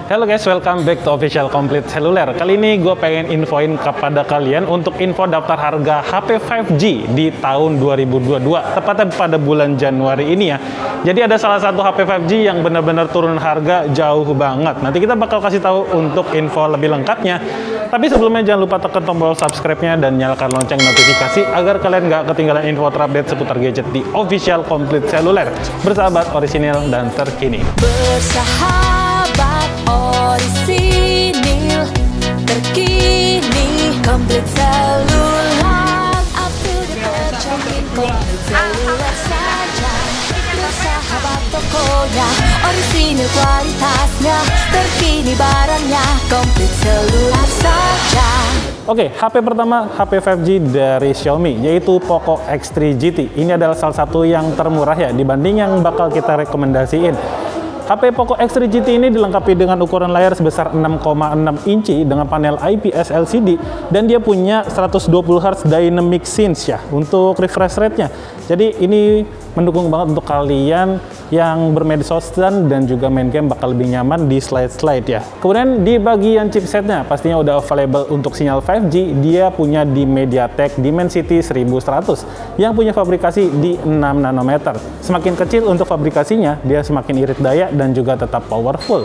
Halo guys, welcome back to Official Complete Cellular. Kali ini gue pengen infoin kepada kalian untuk info daftar harga HP 5G di tahun 2022, tepatnya pada bulan Januari ini ya. Jadi ada salah satu HP 5G yang benar-benar turun harga jauh banget. Nanti kita bakal kasih tahu untuk info lebih lengkapnya. Tapi sebelumnya jangan lupa tekan tombol subscribe-nya dan nyalakan lonceng notifikasi agar kalian nggak ketinggalan info terupdate seputar gadget di Official Complete Cellular. Bersahabat, orisinil, dan terkini. Bersahabat, orisinil, terkini, Complete Cellular, up to the tercanggih, Complete Cellular saja. Bersahabat tokonya, orisinil kualitasnya, terkini barangnya, Complete Cellular saja. Oke, HP pertama HP 5G dari Xiaomi, yaitu Poco X3 GT. Ini adalah salah satu yang termurah ya, dibanding yang bakal kita rekomendasiin. HP Poco X3 GT ini dilengkapi dengan ukuran layar sebesar 6,6 inci dengan panel IPS LCD, dan dia punya 120 Hz Dynamic Scenes ya untuk refresh rate-nya. Jadi ini mendukung banget untuk kalian yang bermedsos dan juga main game bakal lebih nyaman di slide-slide ya. Kemudian di bagian chipsetnya pastinya udah available untuk sinyal 5G. Dia punya di MediaTek Dimensity 1100 yang punya fabrikasi di 6 nanometer. Semakin kecil untuk fabrikasinya, dia semakin irit daya dan juga tetap powerful.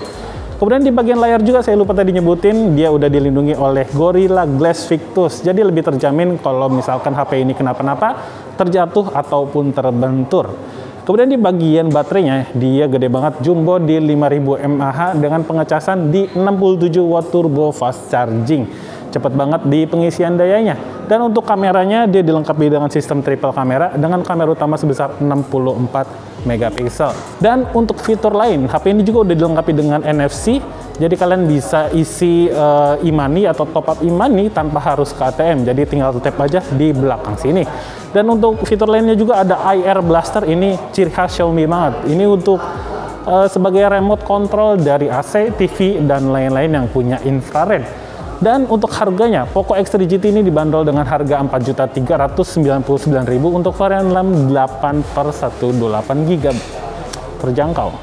Kemudian di bagian layar juga saya lupa tadi nyebutin, dia udah dilindungi oleh Gorilla Glass Victus. Jadi lebih terjamin kalau misalkan HP ini kenapa-napa, terjatuh ataupun terbentur. Kemudian di bagian baterainya, dia gede banget, jumbo di 5000 mAh dengan pengecasan di 67 watt turbo fast charging. Cepet banget di pengisian dayanya. Dan untuk kameranya, dia dilengkapi dengan sistem triple kamera dengan kamera utama sebesar 64 megapiksel. Dan untuk fitur lain, HP ini juga udah dilengkapi dengan NFC. Jadi kalian bisa isi e-money atau top up e-money tanpa harus ke ATM. Jadi tinggal tap aja di belakang sini. Dan untuk fitur lainnya juga ada Air Blaster. Ini ciri khas Xiaomi banget. Ini untuk sebagai remote control dari AC, TV, dan lain-lain yang punya infrared. Dan untuk harganya, Poco X3 GT ini dibanderol dengan harga 4.399.000 untuk varian RAM 8/128 GB. Terjangkau.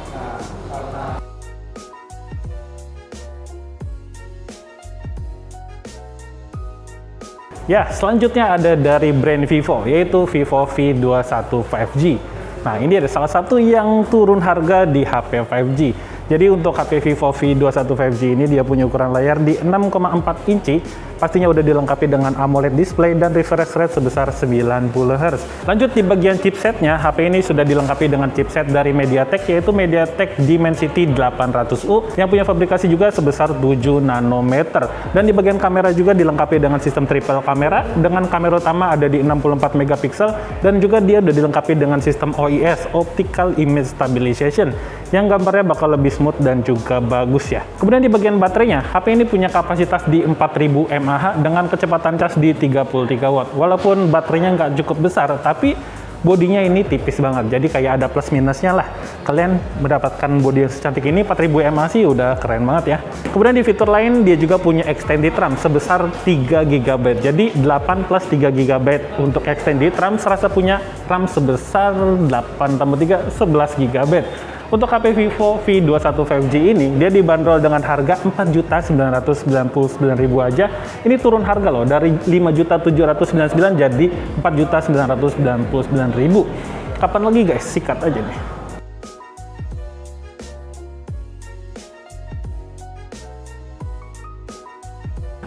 Ya, selanjutnya ada dari brand Vivo, yaitu Vivo V21 5G. Nah, ini ada salah satu yang turun harga di HP 5G. Jadi untuk HP Vivo V21 5G ini dia punya ukuran layar di 6,4 inci, pastinya udah dilengkapi dengan AMOLED display dan refresh rate sebesar 90 Hz. Lanjut di bagian chipsetnya, HP ini sudah dilengkapi dengan chipset dari MediaTek, yaitu MediaTek Dimensity 800U yang punya fabrikasi juga sebesar 7 nanometer. Dan di bagian kamera juga dilengkapi dengan sistem triple kamera dengan kamera utama ada di 64 megapiksel, dan juga dia udah dilengkapi dengan sistem OIS, Optical Image Stabilization, yang gambarnya bakal lebih smooth dan juga bagus ya. Kemudian di bagian baterainya, HP ini punya kapasitas di 4000 mAh dengan kecepatan cas di 33 watt. Walaupun baterainya nggak cukup besar, tapi bodinya ini tipis banget. Jadi kayak ada plus minusnya lah. Kalian mendapatkan bodi yang secantik ini, 4000 mAh sih udah keren banget ya. Kemudian di fitur lain, dia juga punya extended RAM sebesar 3 GB. Jadi 8 plus 3 GB untuk extended RAM, serasa punya RAM sebesar 8 tambah 3, 11 GB. Untuk HP Vivo V21 5G ini, dia dibanderol dengan harga 4.999.000 aja. Ini turun harga loh, dari 5.799.000 jadi 4.999.000. Kapan lagi guys? Sikat aja nih.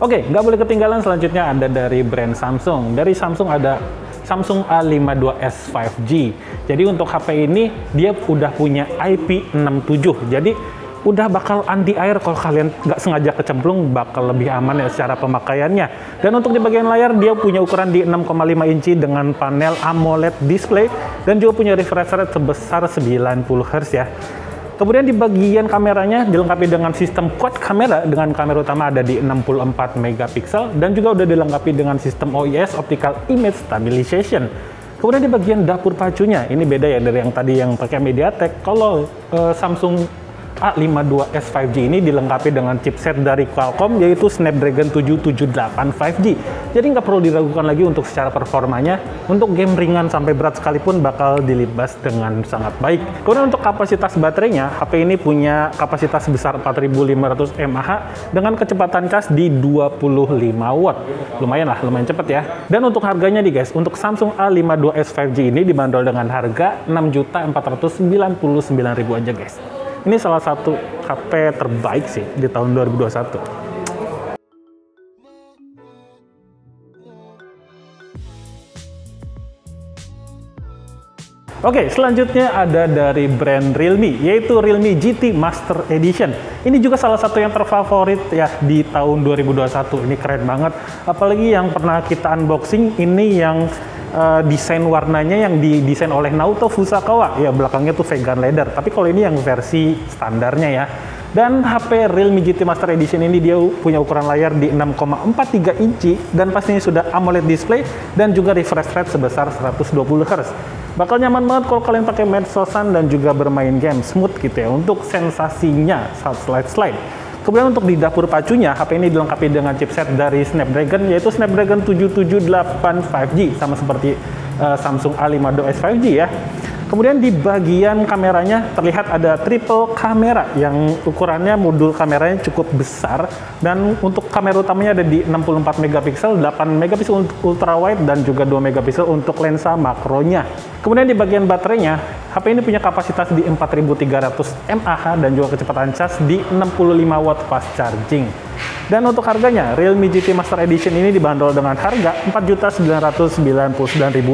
Oke, nggak boleh ketinggalan, selanjutnya ada dari brand Samsung. Dari Samsung ada Samsung A52s 5G. Jadi untuk HP ini dia udah punya IP67. Jadi udah bakal anti air kalau kalian nggak sengaja kecemplung, bakal lebih aman ya secara pemakaiannya. Dan untuk di bagian layar dia punya ukuran di 6,5 inci dengan panel AMOLED display dan juga punya refresh rate sebesar 90 Hz ya. Kemudian di bagian kameranya dilengkapi dengan sistem quad kamera dengan kamera utama ada di 64 megapiksel dan juga udah dilengkapi dengan sistem OIS, Optical Image Stabilization. Kemudian di bagian dapur pacunya, ini beda ya dari yang tadi yang pakai MediaTek. Kalau Samsung A52s 5G ini dilengkapi dengan chipset dari Qualcomm yaitu Snapdragon 778 5G. Jadi nggak perlu diragukan lagi untuk secara performanya. Untuk game ringan sampai berat sekalipun bakal dilibas dengan sangat baik. Kemudian untuk kapasitas baterainya, HP ini punya kapasitas sebesar 4500 mAh dengan kecepatan cas di 25 watt. Lumayan lah, lumayan cepet ya. Dan untuk harganya nih guys, untuk Samsung A52s 5G ini dibanderol dengan harga 6.499.000 aja guys. Ini salah satu HP terbaik sih di tahun 2021. Oke, selanjutnya ada dari brand Realme, yaitu Realme GT Master Edition. Ini juga salah satu yang terfavorit ya di tahun 2021. Ini keren banget. Apalagi yang pernah kita unboxing, ini yang desain warnanya yang didesain oleh Naoto Fusakawa. Ya, belakangnya tuh vegan leather. Tapi kalau ini yang versi standarnya ya. Dan HP Realme GT Master Edition ini dia punya ukuran layar di 6,43 inci dan pastinya sudah AMOLED display dan juga refresh rate sebesar 120 Hz. Bakal nyaman banget kalau kalian pakai medsosan dan juga bermain game smooth gitu ya untuk sensasinya saat slide. Kemudian untuk di dapur pacunya, HP ini dilengkapi dengan chipset dari Snapdragon yaitu Snapdragon 778 5G sama seperti Samsung A52s 5G ya. Kemudian di bagian kameranya terlihat ada triple kamera yang ukurannya modul kameranya cukup besar dan untuk kamera utamanya ada di 64 megapiksel, 8 megapiksel untuk ultra wide dan juga 2 megapiksel untuk lensa makronya. Kemudian di bagian baterainya, HP ini punya kapasitas di 4300 mAh dan juga kecepatan cas di 65 watt fast charging. Dan untuk harganya, Realme GT Master Edition ini dibanderol dengan harga 4.999.000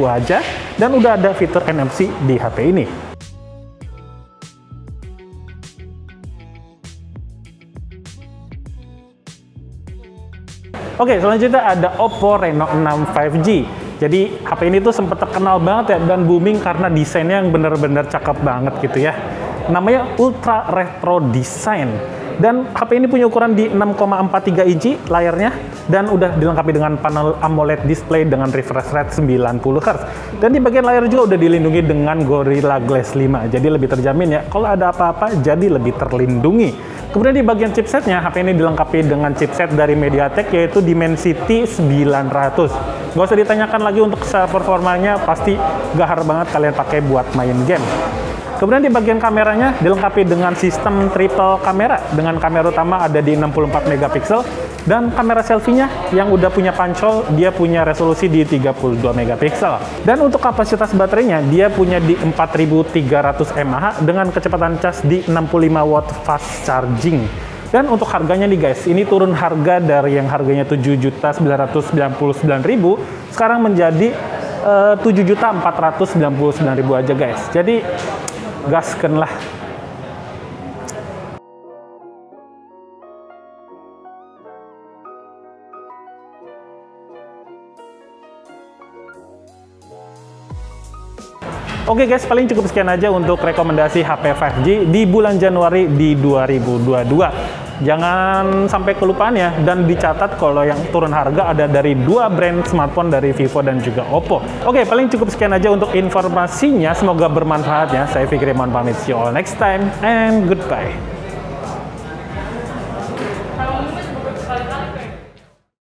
aja dan udah ada fitur NFC di HP ini. Oke, selanjutnya ada Oppo Reno 6 5G. Jadi HP ini tuh sempat terkenal banget ya dan booming karena desainnya yang bener-bener cakep banget gitu ya. Namanya Ultra Retro Design. Dan HP ini punya ukuran di 6,43 inci layarnya dan udah dilengkapi dengan panel AMOLED display dengan refresh rate 90 Hz. Dan di bagian layar juga udah dilindungi dengan Gorilla Glass 5. Jadi lebih terjamin ya, kalau ada apa-apa jadi lebih terlindungi. Kemudian di bagian chipsetnya, HP ini dilengkapi dengan chipset dari MediaTek yaitu Dimensity 900. Gak usah ditanyakan lagi untuk performanya, pasti gahar banget kalian pakai buat main game. Kemudian di bagian kameranya dilengkapi dengan sistem triple kamera dengan kamera utama ada di 64 megapiksel dan kamera selfie-nya yang udah punya pancol dia punya resolusi di 32 megapiksel. Dan untuk kapasitas baterainya dia punya di 4300 mAh dengan kecepatan cas di 65 watt fast charging. Dan untuk harganya nih guys, ini turun harga dari yang harganya 7.999.000 sekarang menjadi 7.499.000 aja guys. Jadi gasken lah. Oke guys, paling cukup sekian aja untuk rekomendasi HP 5G di bulan Januari di 2022. Jangan sampai kelupaan ya, dan dicatat kalau yang turun harga ada dari 2 brand smartphone dari Vivo dan juga Oppo. Oke, paling cukup sekian aja untuk informasinya. Semoga bermanfaat ya. Saya Fikri, mohon pamit. See you all next time and goodbye.